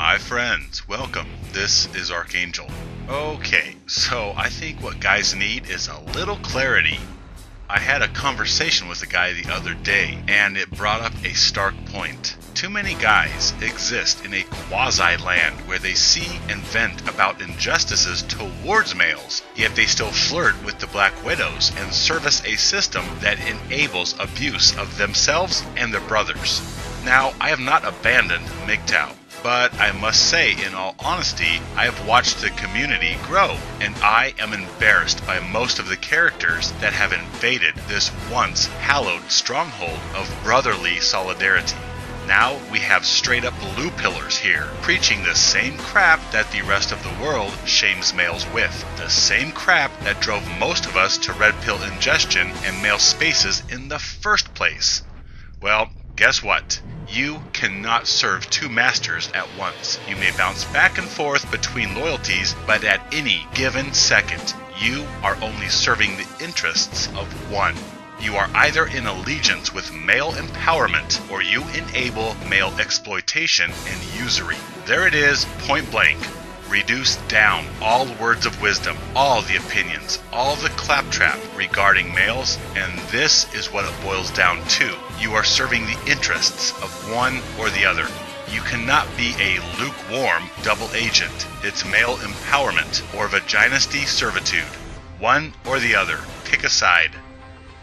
My friends, welcome. This is Archangel. Okay, so I think what guys need is a little clarity. I had a conversation with a guy the other day, and it brought up a stark point. Too many guys exist in a quasi-land where they see and vent about injustices towards males, yet they still flirt with the Black Widows and service a system that enables abuse of themselves and their brothers. Now, I have not abandoned MGTOW, but I must say, in all honesty, I have watched the community grow, and I am embarrassed by most of the characters that have invaded this once hallowed stronghold of brotherly solidarity. Now we have straight up blue pillars here, preaching the same crap that the rest of the world shames males with. The same crap that drove most of us to red pill ingestion and male spaces in the first place. Well, guess what? You cannot serve two masters at once. You may bounce back and forth between loyalties, but at any given second, you are only serving the interests of one. You are either in allegiance with male empowerment, or you enable male exploitation and usury. There it is, point blank. Reduce down all words of wisdom, all the opinions, all the claptrap regarding males, and this is what it boils down to. You are serving the interests of one or the other. You cannot be a lukewarm double agent. It's male empowerment or vaginisty servitude. One or the other. Pick a side.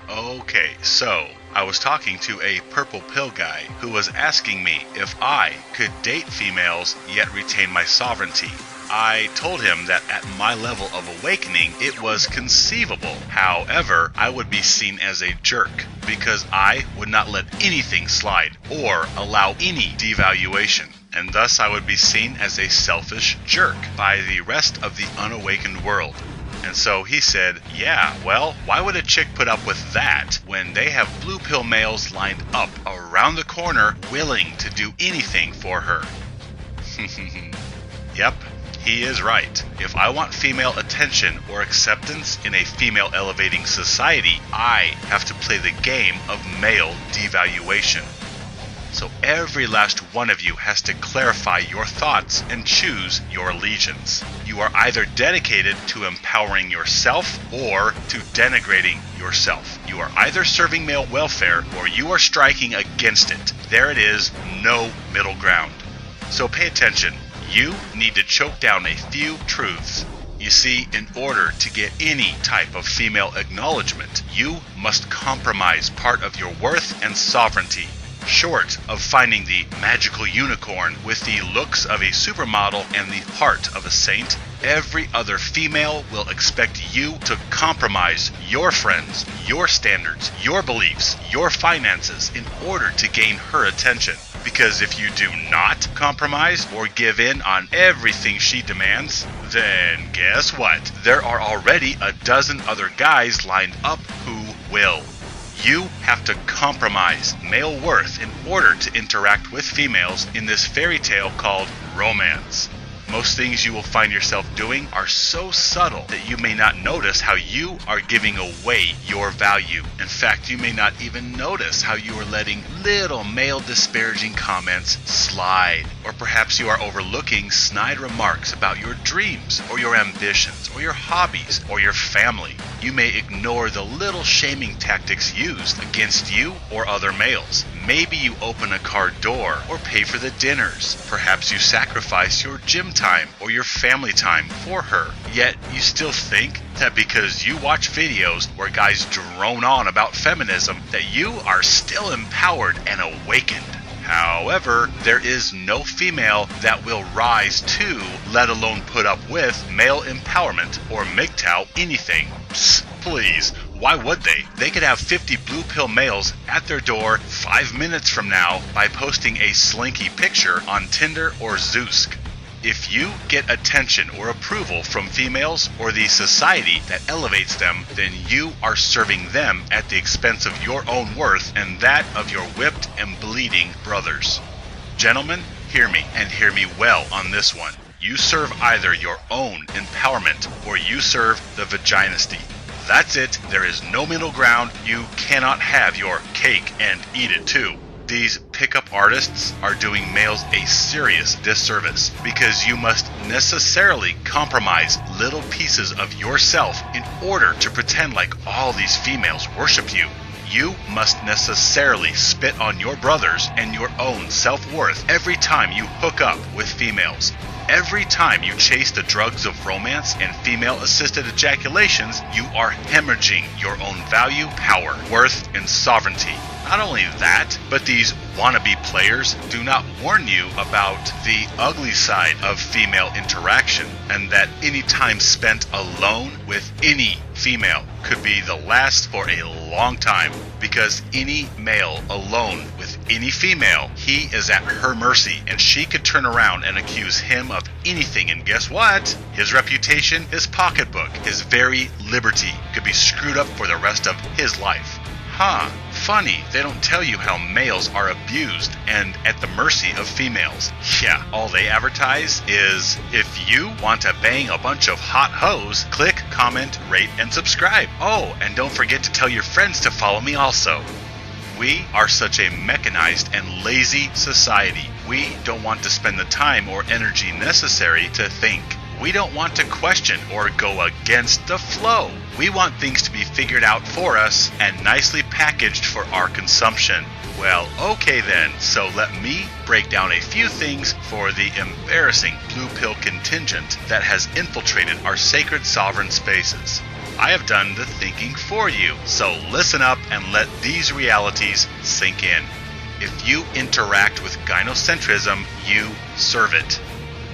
Okay, so I was talking to a purple pill guy who was asking me if I could date females yet retain my sovereignty. I told him that at my level of awakening, it was conceivable. However, I would be seen as a jerk because I would not let anything slide or allow any devaluation. And thus I would be seen as a selfish jerk by the rest of the unawakened world. And so he said, yeah, well, why would a chick put up with that when they have blue pill males lined up around the corner willing to do anything for her? Yep. He is right. If I want female attention or acceptance in a female elevating society, I have to play the game of male devaluation. So every last one of you has to clarify your thoughts and choose your allegiance. You are either dedicated to empowering yourself or to denigrating yourself. You are either serving male welfare or you are striking against it. There it is, no middle ground. So pay attention. You need to choke down a few truths. You see, in order to get any type of female acknowledgement, you must compromise part of your worth and sovereignty. Short of finding the magical unicorn with the looks of a supermodel and the heart of a saint, every other female will expect you to compromise your friends, your standards, your beliefs, your finances in order to gain her attention. Because if you do not compromise or give in on everything she demands, then guess what? There are already a dozen other guys lined up who will. You have to compromise male worth in order to interact with females in this fairy tale called romance. Most things you will find yourself doing are so subtle that you may not notice how you are giving away your value. In fact, you may not even notice how you are letting little male disparaging comments slide. Or perhaps you are overlooking snide remarks about your dreams or your ambitions or your hobbies or your family. You may ignore the little shaming tactics used against you or other males. Maybe you open a car door or pay for the dinners. Perhaps you sacrifice your gym time or your family time for her. Yet you still think that because you watch videos where guys drone on about feminism, that you are still empowered and awakened. However, there is no female that will rise to, let alone put up with, male empowerment or MGTOW anything. Psst, please. Why would they? They could have 50 blue pill males at their door 5 minutes from now by posting a slinky picture on Tinder or Zoosk. If you get attention or approval from females or the society that elevates them, then you are serving them at the expense of your own worth and that of your whipped and bleeding brothers. Gentlemen, hear me, and hear me well on this one. You serve either your own empowerment or you serve the vaginisty. That's it. There is no middle ground. You cannot have your cake and eat it too. These pickup artists are doing males a serious disservice because you must necessarily compromise little pieces of yourself in order to pretend like all these females worship you. You must necessarily spit on your brothers and your own self-worth every time you hook up with females. Every time you chase the drugs of romance and female-assisted ejaculations, you are hemorrhaging your own value, power, worth, and sovereignty. Not only that, but these wannabe players do not warn you about the ugly side of female interaction, and that any time spent alone with any female could be the last for a long time, because any male alone with any female, he is at her mercy, and she could turn around and accuse him of anything, and guess what? His reputation, his pocketbook, his very liberty could be screwed up for the rest of his life. Funny, they don't tell you how males are abused and at the mercy of females. Yeah, all they advertise is, if you want to bang a bunch of hot hoes, click, comment, rate, and subscribe. Oh, and don't forget to tell your friends to follow me also. We are such a mechanized and lazy society. We don't want to spend the time or energy necessary to think. We don't want to question or go against the flow. We want things to be figured out for us and nicely packaged for our consumption. Well, okay then, so let me break down a few things for the embarrassing blue pill contingent that has infiltrated our sacred sovereign spaces. I have done the thinking for you, so listen up and let these realities sink in. If you interact with gynocentrism, you serve it.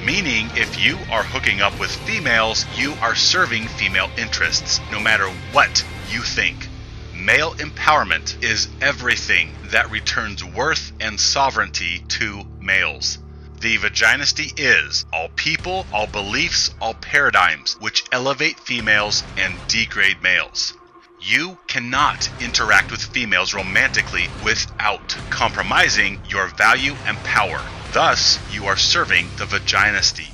Meaning, if you are hooking up with females, you are serving female interests, no matter what you think. Male empowerment is everything that returns worth and sovereignty to males. The vaginisty is all people, all beliefs, all paradigms which elevate females and degrade males. You cannot interact with females romantically without compromising your value and power. Thus, you are serving the vaginisty.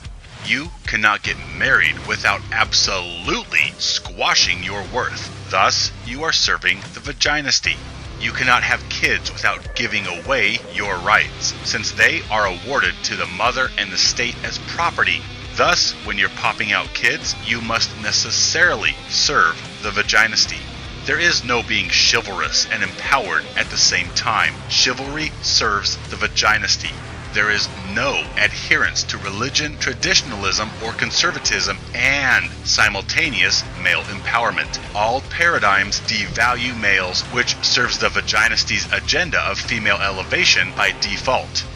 You cannot get married without absolutely squashing your worth. Thus, you are serving the vaginisty. You cannot have kids without giving away your rights, since they are awarded to the mother and the state as property. Thus, when you're popping out kids, you must necessarily serve the vaginisty. There is no being chivalrous and empowered at the same time. Chivalry serves the vaginisty. There is no adherence to religion, traditionalism, or conservatism, and simultaneous male empowerment. All paradigms devalue males, which serves the vaginisty's agenda of female elevation by default.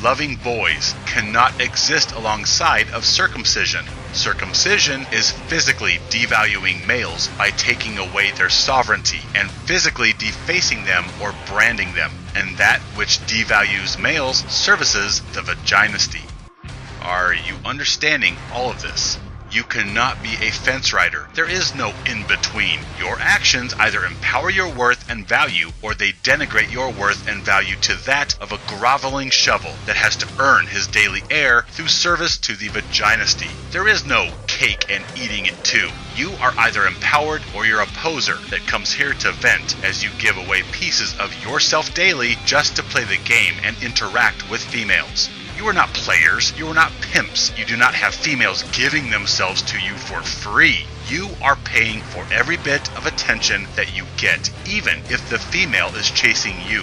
Loving boys cannot exist alongside of circumcision. Circumcision is physically devaluing males by taking away their sovereignty and physically defacing them or branding them, and that which devalues males services the vaginisty. Are you understanding all of this? You cannot be a fence rider. There is no in-between. Your actions either empower your worth and value, or they denigrate your worth and value to that of a groveling shovel that has to earn his daily air through service to the vaginisty. There is no cake and eating it too. You are either empowered or you're a poser that comes here to vent as you give away pieces of yourself daily just to play the game and interact with females. You are not players, you are not pimps, you do not have females giving themselves to you for free. You are paying for every bit of attention that you get, even if the female is chasing you.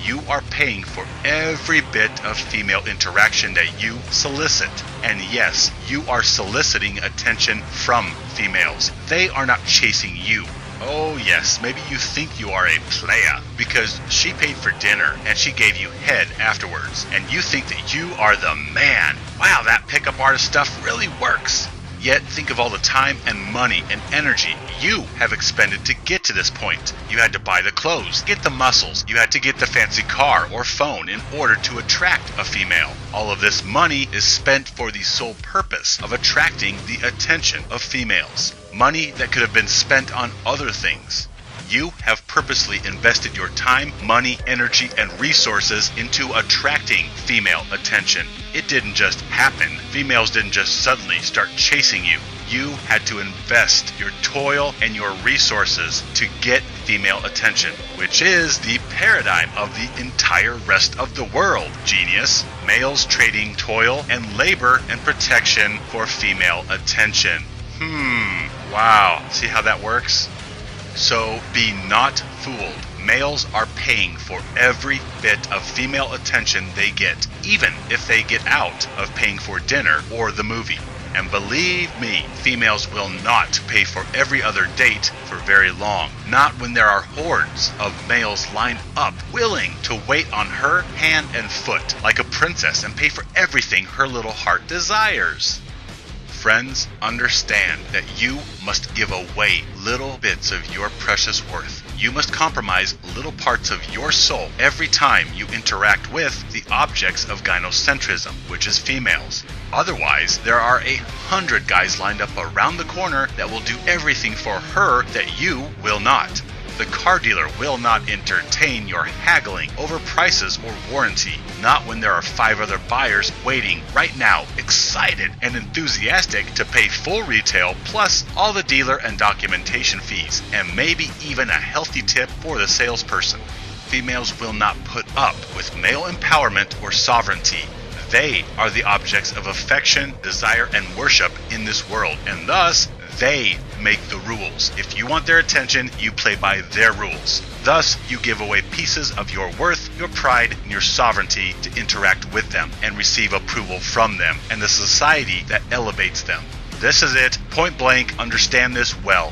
You are paying for every bit of female interaction that you solicit. And yes, you are soliciting attention from females. They are not chasing you. Oh yes, maybe you think you are a playa because she paid for dinner and she gave you head afterwards, and you think that you are the man. Wow, that pickup artist stuff really works. Yet think of all the time and money and energy you have expended to get to this point. You had to buy the clothes, get the muscles, you had to get the fancy car or phone in order to attract a female. All of this money is spent for the sole purpose of attracting the attention of females. Money that could have been spent on other things. You have purposely invested your time, money, energy, and resources into attracting female attention. It didn't just happen. Females didn't just suddenly start chasing you. You had to invest your toil and your resources to get female attention, which is the paradigm of the entire rest of the world, genius. Males trading toil and labor and protection for female attention. Wow. See how that works? So be not fooled. Males are paying for every bit of female attention they get, even if they get out of paying for dinner or the movie. And believe me, females will not pay for every other date for very long. Not when there are hordes of males lined up, willing to wait on her hand and foot like a princess and pay for everything her little heart desires. Friends, understand that you must give away little bits of your precious worth. You must compromise little parts of your soul every time you interact with the objects of gynocentrism, which is females. Otherwise, there are 100 guys lined up around the corner that will do everything for her that you will not. The car dealer will not entertain your haggling over prices or warranty, not when there are 5 other buyers waiting right now, excited and enthusiastic to pay full retail plus all the dealer and documentation fees, and maybe even a healthy tip for the salesperson. Females will not put up with male empowerment or sovereignty. They are the objects of affection, desire, and worship in this world, and thus they make the rules. If you want their attention, you play by their rules. Thus, you give away pieces of your worth, your pride, and your sovereignty to interact with them and receive approval from them and the society that elevates them. This is it. Point blank, understand this well.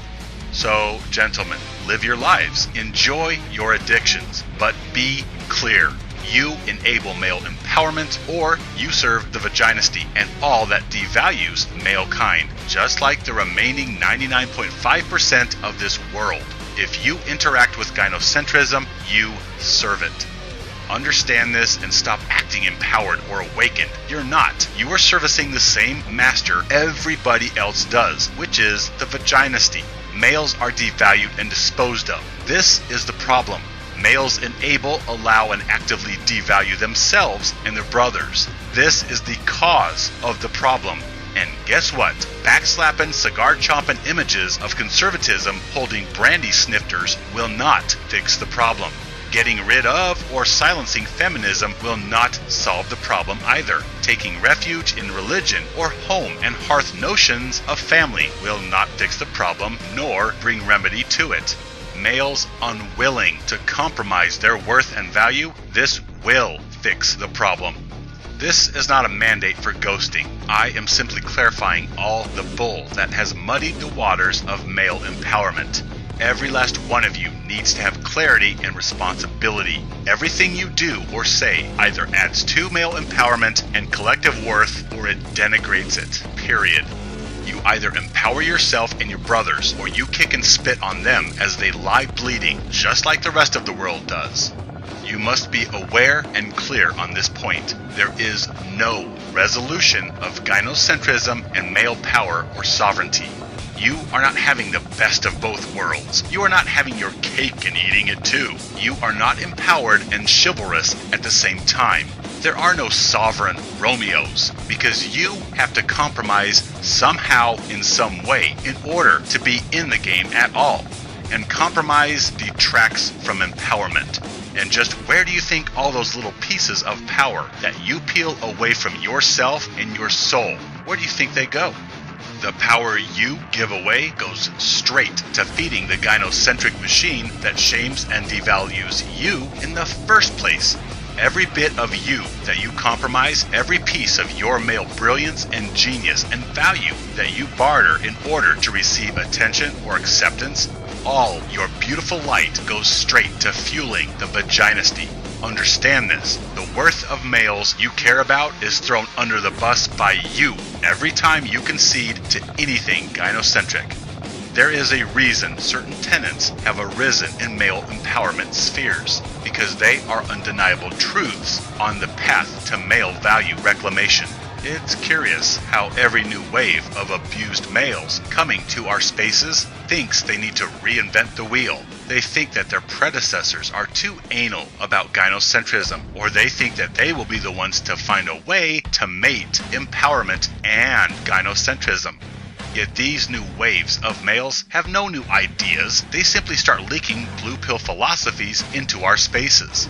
So, gentlemen, live your lives. Enjoy your addictions, but be clear. You enable male empowerment, or you serve the vaginisty and all that devalues male kind, just like the remaining 99.5% of this world. If you interact with gynocentrism, you serve it. Understand this and stop acting empowered or awakened. You're not. You are servicing the same master everybody else does, which is the vaginisty. Males are devalued and disposed of. This is the problem. Males enable, allow, and actively devalue themselves and their brothers. This is the cause of the problem. And guess what? Backslapping, cigar-chomping images of conservatism holding brandy snifters will not fix the problem. Getting rid of or silencing feminism will not solve the problem either. Taking refuge in religion or home and hearth notions of family will not fix the problem nor bring remedy to it. Males unwilling to compromise their worth and value, this will fix the problem. This is not a mandate for ghosting. I am simply clarifying all the bull that has muddied the waters of male empowerment. Every last one of you needs to have clarity and responsibility. Everything you do or say either adds to male empowerment and collective worth, or it denigrates it. Period. You either empower yourself and your brothers, or you kick and spit on them as they lie bleeding, just like the rest of the world does. You must be aware and clear on this point. There is no resolution of gynocentrism and male power or sovereignty. You are not having the best of both worlds. You are not having your cake and eating it too. You are not empowered and chivalrous at the same time. There are no sovereign Romeos, because you have to compromise somehow in some way in order to be in the game at all. And compromise detracts from empowerment. And just where do you think all those little pieces of power that you peel away from yourself and your soul, where do you think they go? The power you give away goes straight to feeding the gynocentric machine that shames and devalues you in the first place. Every bit of you that you compromise, every piece of your male brilliance and genius and value that you barter in order to receive attention or acceptance, all your beautiful light goes straight to fueling the vaginisty. Understand this. The worth of males you care about is thrown under the bus by you every time you concede to anything gynocentric. There is a reason certain tenets have arisen in male empowerment spheres, because they are undeniable truths on the path to male value reclamation. It's curious how every new wave of abused males coming to our spaces thinks they need to reinvent the wheel. They think that their predecessors are too anal about gynocentrism, or they think that they will be the ones to find a way to mate empowerment and gynocentrism. Yet these new waves of males have no new ideas. They simply start leaking blue pill philosophies into our spaces.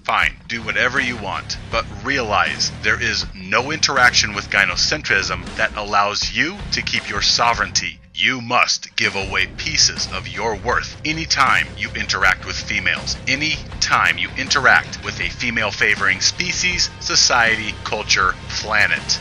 Fine, do whatever you want, but realize there is no interaction with gynocentrism that allows you to keep your sovereignty. You must give away pieces of your worth anytime you interact with females, anytime you interact with a female-favoring species, society, culture, planet.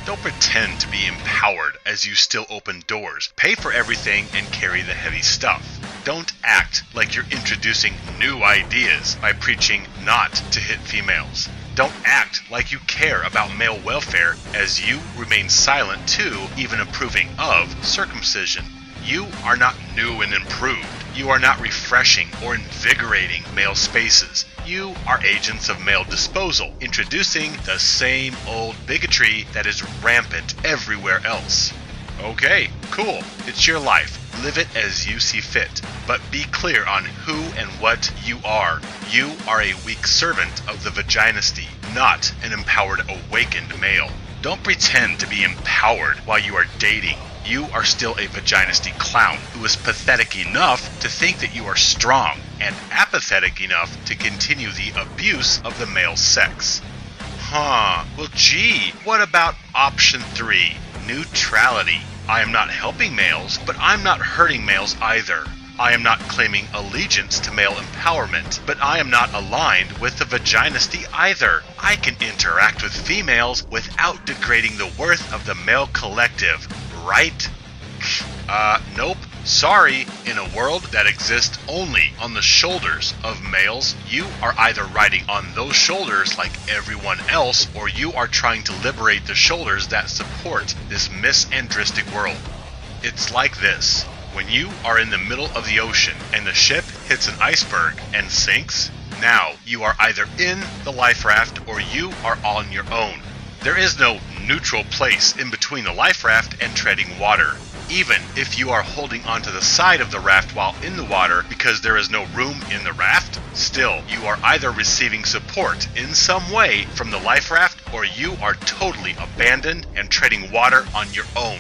Don't pretend to be empowered as you still open doors, pay for everything, and carry the heavy stuff. Don't act like you're introducing new ideas by preaching not to hit females. Don't act like you care about male welfare as you remain silent to even approving of circumcision. You are not new and improved. You are not refreshing or invigorating male spaces. You are agents of male disposal, introducing the same old bigotry that is rampant everywhere else. Okay, cool. It's your life. Live it as you see fit. But be clear on who and what you are. You are a weak servant of the vaginisty, not an empowered, awakened male. Don't pretend to be empowered while you are dating. You are still a vaginisty clown who is pathetic enough to think that you are strong and apathetic enough to continue the abuse of the male sex. Well gee, what about option 3, neutrality? I am not helping males, but I'm not hurting males either. I am not claiming allegiance to male empowerment, but I am not aligned with the vaginisty either. I can interact with females without degrading the worth of the male collective, right? Nope. Sorry, in a world that exists only on the shoulders of males, you are either riding on those shoulders like everyone else, or you are trying to liberate the shoulders that support this misandristic world. It's like this. When you are in the middle of the ocean and the ship hits an iceberg and sinks, now you are either in the life raft or you are on your own. There is no neutral place in between the life raft and treading water. Even if you are holding onto the side of the raft while in the water because there is no room in the raft, still you are either receiving support in some way from the life raft or you are totally abandoned and treading water on your own.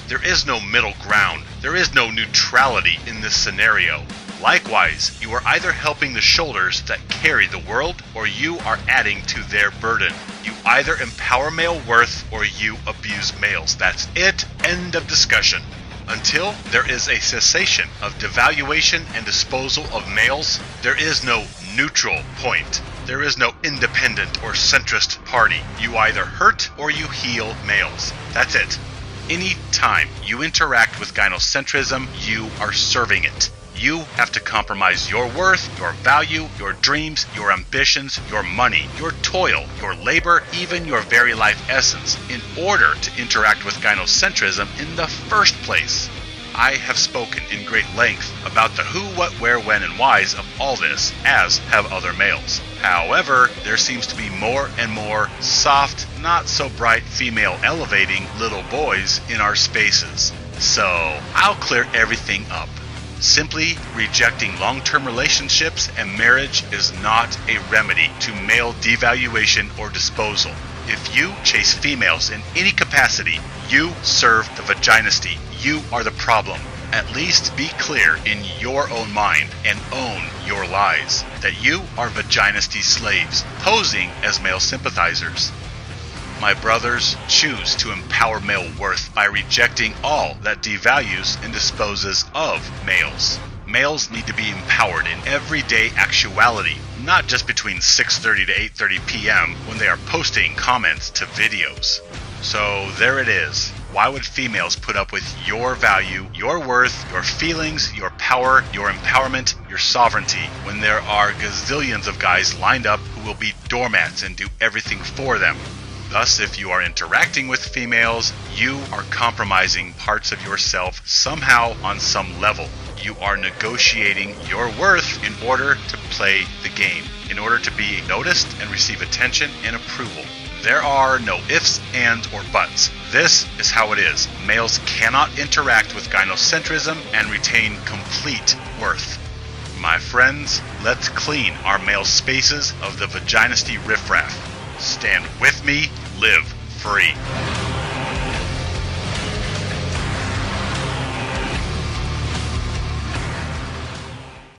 There is no middle ground. There is no neutrality in this scenario. Likewise, you are either helping the shoulders that carry the world or you are adding to their burden. You either empower male worth or you abuse males. That's it. End of discussion. Until there is a cessation of devaluation and disposal of males, there is no neutral point. There is no independent or centrist party. You either hurt or you heal males. That's it. Any time you interact with gynocentrism, you are serving it. You have to compromise your worth, your value, your dreams, your ambitions, your money, your toil, your labor, even your very life essence in order to interact with gynocentrism in the first place. I have spoken in great length about the who, what, where, when, and whys of all this, as have other males. However, there seems to be more and more soft, not so bright female elevating little boys in our spaces. So, I'll clear everything up. Simply rejecting long-term relationships and marriage is not a remedy to male devaluation or disposal. If you chase females in any capacity, you serve the vaginisty. You are the problem. At least be clear in your own mind and own your lies that you are vaginisty slaves, posing as male sympathizers. My brothers, choose to empower male worth by rejecting all that devalues and disposes of males. Males need to be empowered in everyday actuality, not just between 6:30 to 8:30 p.m. when they are posting comments to videos. So there it is. Why would females put up with your value, your worth, your feelings, your power, your empowerment, your sovereignty, when there are gazillions of guys lined up who will be doormats and do everything for them? Thus, if you are interacting with females, you are compromising parts of yourself somehow on some level. You are negotiating your worth in order to play the game, in order to be noticed and receive attention and approval. There are no ifs, ands, or buts. This is how it is. Males cannot interact with gynocentrism and retain complete worth. My friends, let's clean our male spaces of the vaginisty riffraff. Stand with me, live free.